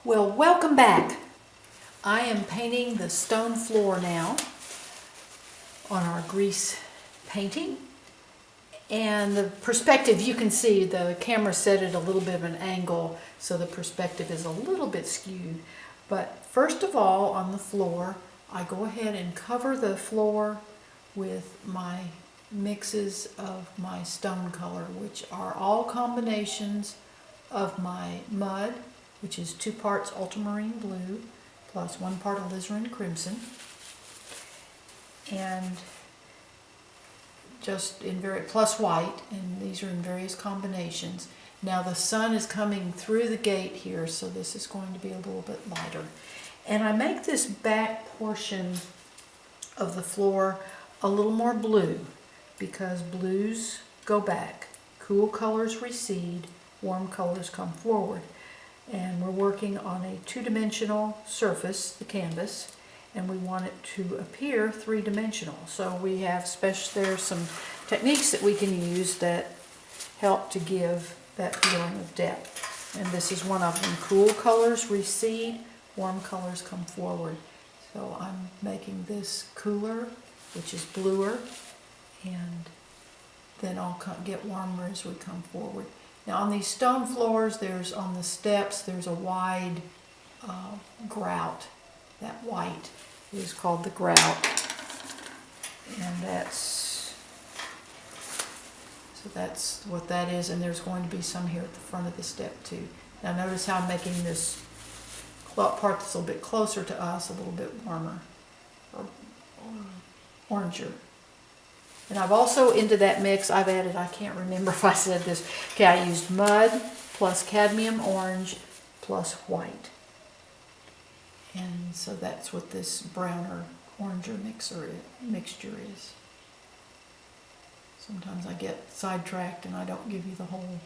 Well, welcome back. I am painting the stone floor now on our grease painting. And the perspective, you can see the camera set at a little bit of an angle, so the perspective is a little bit skewed. But first of all, on the floor, I go ahead and cover the floor with my mixes of my stone color, which are all combinations of my mud, which is 2 parts ultramarine blue plus 1 part alizarin crimson, and just in plus white, and these are in various combinations. Now the sun is coming through the gate here, so this is going to be a little bit lighter. And I make this back portion of the floor a little more blue, because blues go back, cool colors recede, warm colors come forward. And we're working on a 2-dimensional surface, the canvas, and we want it to appear 3-dimensional. So we have there's some techniques that we can use that help to give that feeling of depth. And this is one of them. Cool colors recede, warm colors come forward. So I'm making this cooler, which is bluer, and then I'll get warmer as we come forward. Now on these stone floors, on the steps, there's a wide grout. That white is called the grout, and that's what that is. And there's going to be some here at the front of the step too. Now notice how I'm making this part that's a little bit closer to us a little bit warmer, or oranger. And I've also, into that mix, I've added, I can't remember if I said this, okay, I used mud plus cadmium orange plus white. And so that's what this browner oranger mixture is. Sometimes I get sidetracked and I don't give you the whole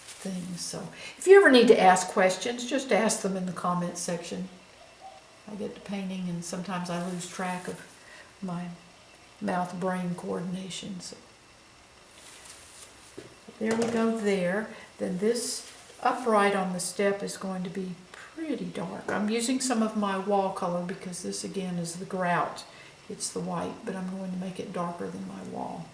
thing. So if you ever need to ask questions, just ask them in the comments section. I get to painting and sometimes I lose track of my mouth-brain coordination. So there we go there. Then this upright on the step is going to be pretty dark. I'm using some of my wall color because this again is the grout. It's the white, but I'm going to make it darker than my wall.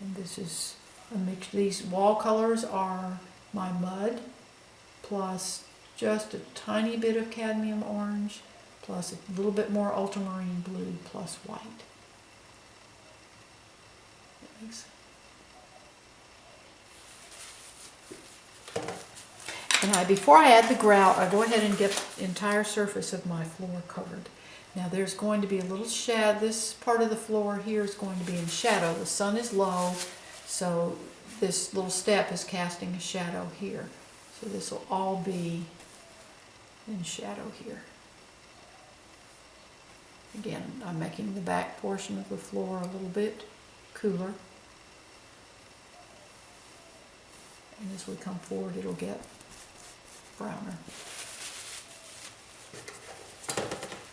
And this is a mix. These wall colors are my mud plus just a tiny bit of cadmium orange plus a little bit more ultramarine blue plus white. And before I add the grout, I go ahead and get the entire surface of my floor covered. Now there's going to be a little shadow. This part of the floor here is going to be in shadow. The sun is low, so this little step is casting a shadow here. So this will all be in shadow here. Again, I'm making the back portion of the floor a little bit cooler. And as we come forward, it'll get browner.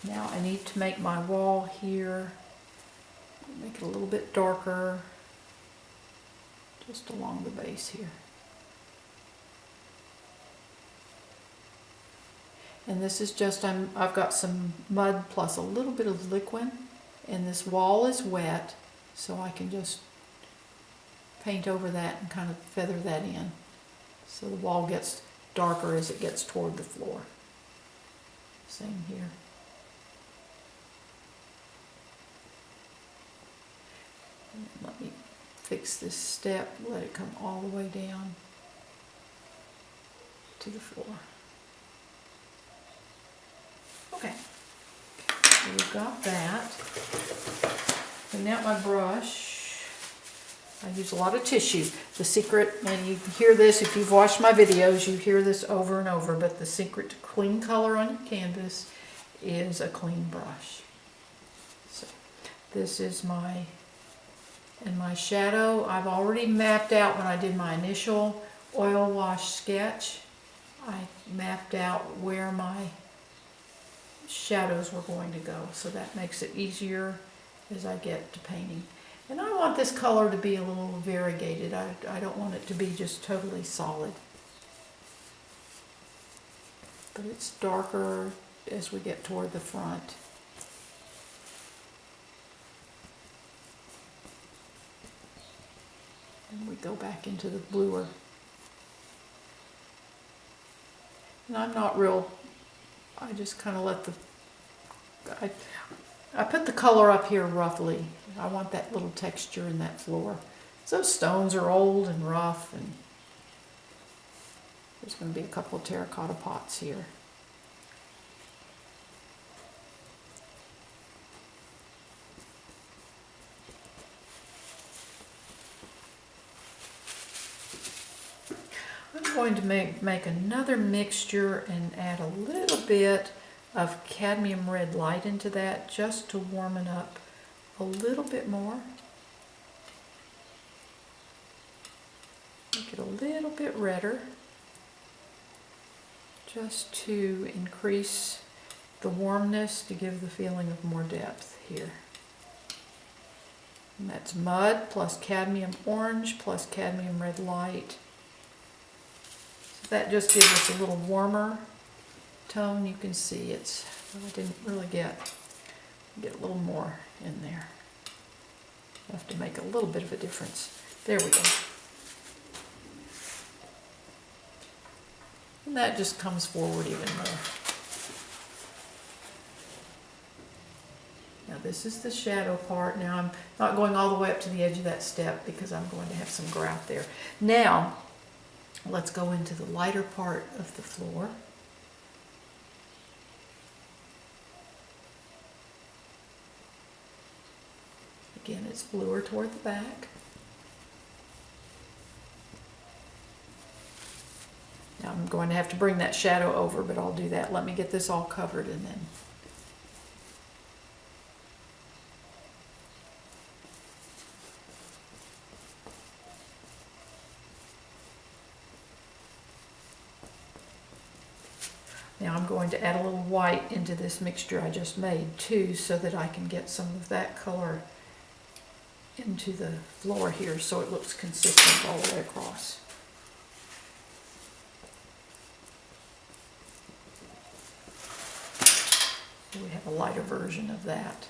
Now I need to make my wall here, make it a little bit darker, just along the base here. And this is just, I've got some mud plus a little bit of liquid, and this wall is wet, so I can just paint over that and kind of feather that in. So the wall gets darker as it gets toward the floor. Same here. And let me fix this step, let it come all the way down to the floor. Okay, so we've got that. Clean out my brush. I use a lot of tissue. The secret, and you hear this if you've watched my videos, you hear this over and over, but the secret to clean color on your canvas is a clean brush. So this is my shadow. I've already mapped out when I did my initial oil wash sketch. I mapped out where my shadows were going to go, so that makes it easier as I get to painting. And I want this color to be a little variegated. I don't want it to be just totally solid. But it's darker as we get toward the front. And we go back into the bluer. And I'm not real, I just kind of let the, I put the color up here roughly. I want that little texture in that floor. So those stones are old and rough, and there's going to be a couple of terracotta pots here. I'm going to make another mixture and add a little bit of cadmium red light into that just to warm it up a little bit more. Make it a little bit redder just to increase the warmness, to give the feeling of more depth here. And that's mud plus cadmium orange plus cadmium red light. So that just gives us a little warmer tone. You can see it's, well, I didn't really get a little more in there. Enough to make a little bit of a difference. There we go. And that just comes forward even more. Now this is the shadow part. Now I'm not going all the way up to the edge of that step because I'm going to have some grout there. Now let's go into the lighter part of the floor. Again, it's bluer toward the back. Now I'm going to have to bring that shadow over, but I'll do that. Let me get this all covered and then. Now I'm going to add a little white into this mixture I just made too, so that I can get some of that color into the floor here so it looks consistent all the way across. So we have a lighter version of that.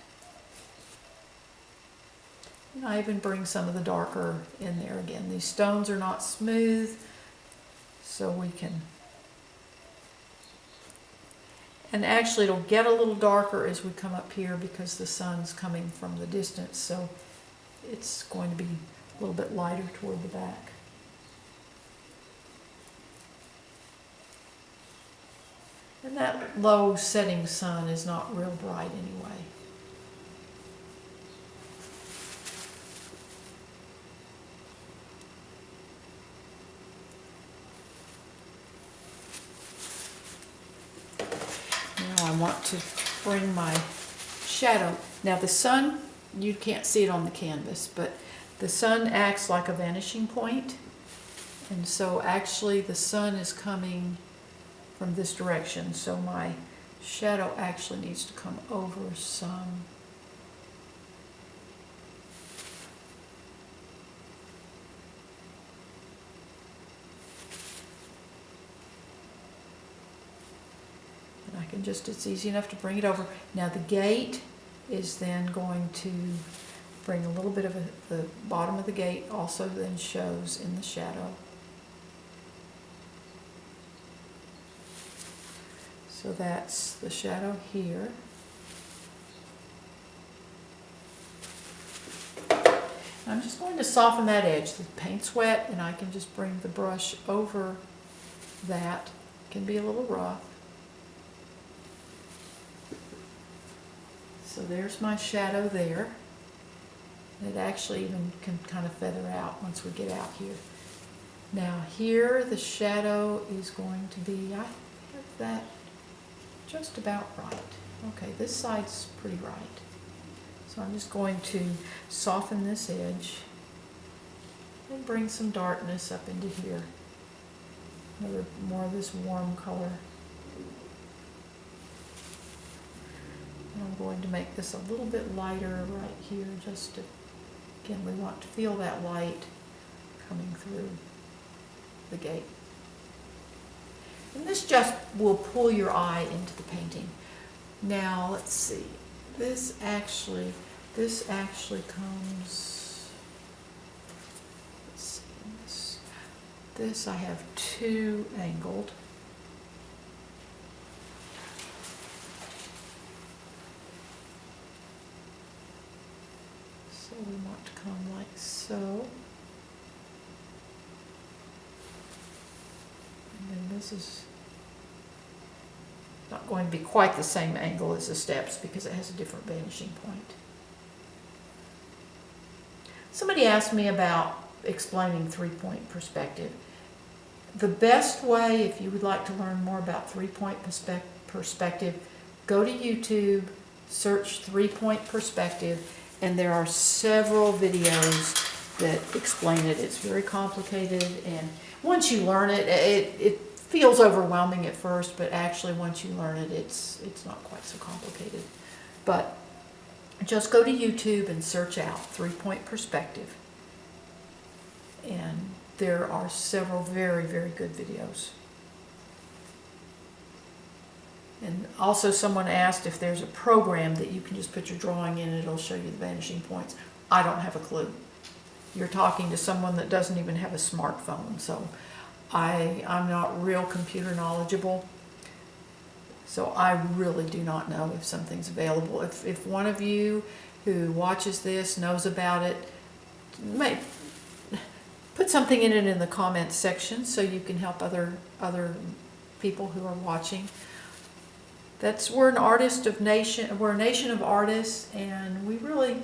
And I even bring some of the darker in there again. These stones are not smooth, so we can, and actually it'll get a little darker as we come up here because the sun's coming from the distance, so it's going to be a little bit lighter toward the back. And that low setting sun is not real bright anyway. Now I want to bring my shadow. Now the sun, you can't see it on the canvas, but the sun acts like a vanishing point. And so actually the sun is coming from this direction, so my shadow actually needs to come over some. And I can just, it's easy enough to bring it over. Now the gate is then going to bring a little bit of the bottom of the gate also then shows in the shadow. So that's the shadow here. I'm just going to soften that edge. The paint's wet and I can just bring the brush over that. It can be a little rough. So there's my shadow there. It actually even can kind of feather out once we get out here. Now here the shadow is going to be, I have that just about right. Okay, this side's pretty right. So I'm just going to soften this edge and bring some darkness up into here. Another more of this warm color. And I'm going to make this a little bit lighter right here just to Again, we want to feel that light coming through the gate. And this just will pull your eye into the painting. Now, let's see. This actually comes, let's see, this I have two angled. So we want to come like so. And then this is not going to be quite the same angle as the steps because it has a different vanishing point. Somebody asked me about explaining three-point perspective. The best way, if you would like to learn more about three-point perspective, go to YouTube, search three-point perspective, and there are several videos that explain it. It's very complicated, and once you learn it, it feels overwhelming at first, but actually once you learn it, it's not quite so complicated. But just go to YouTube and search out three-point perspective. And there are several very, very good videos. And also someone asked if there's a program that you can just put your drawing in and it'll show you the vanishing points. I don't have a clue. You're talking to someone that doesn't even have a smartphone, so I'm not real computer knowledgeable. So I really do not know if something's available. If one of you who watches this knows about it, put something in it in the comments section so you can help other people who are watching. We're a nation of artists, and we really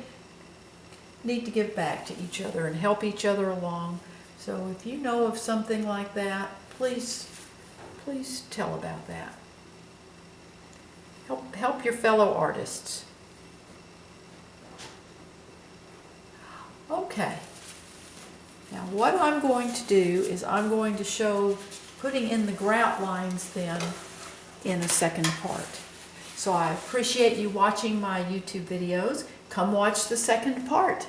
need to give back to each other and help each other along. So if you know of something like that, please tell about that. Help your fellow artists. Okay. Now what I'm going to do is I'm going to show putting in the grout lines then in a second part. So I appreciate you watching my YouTube videos. Come watch the second part.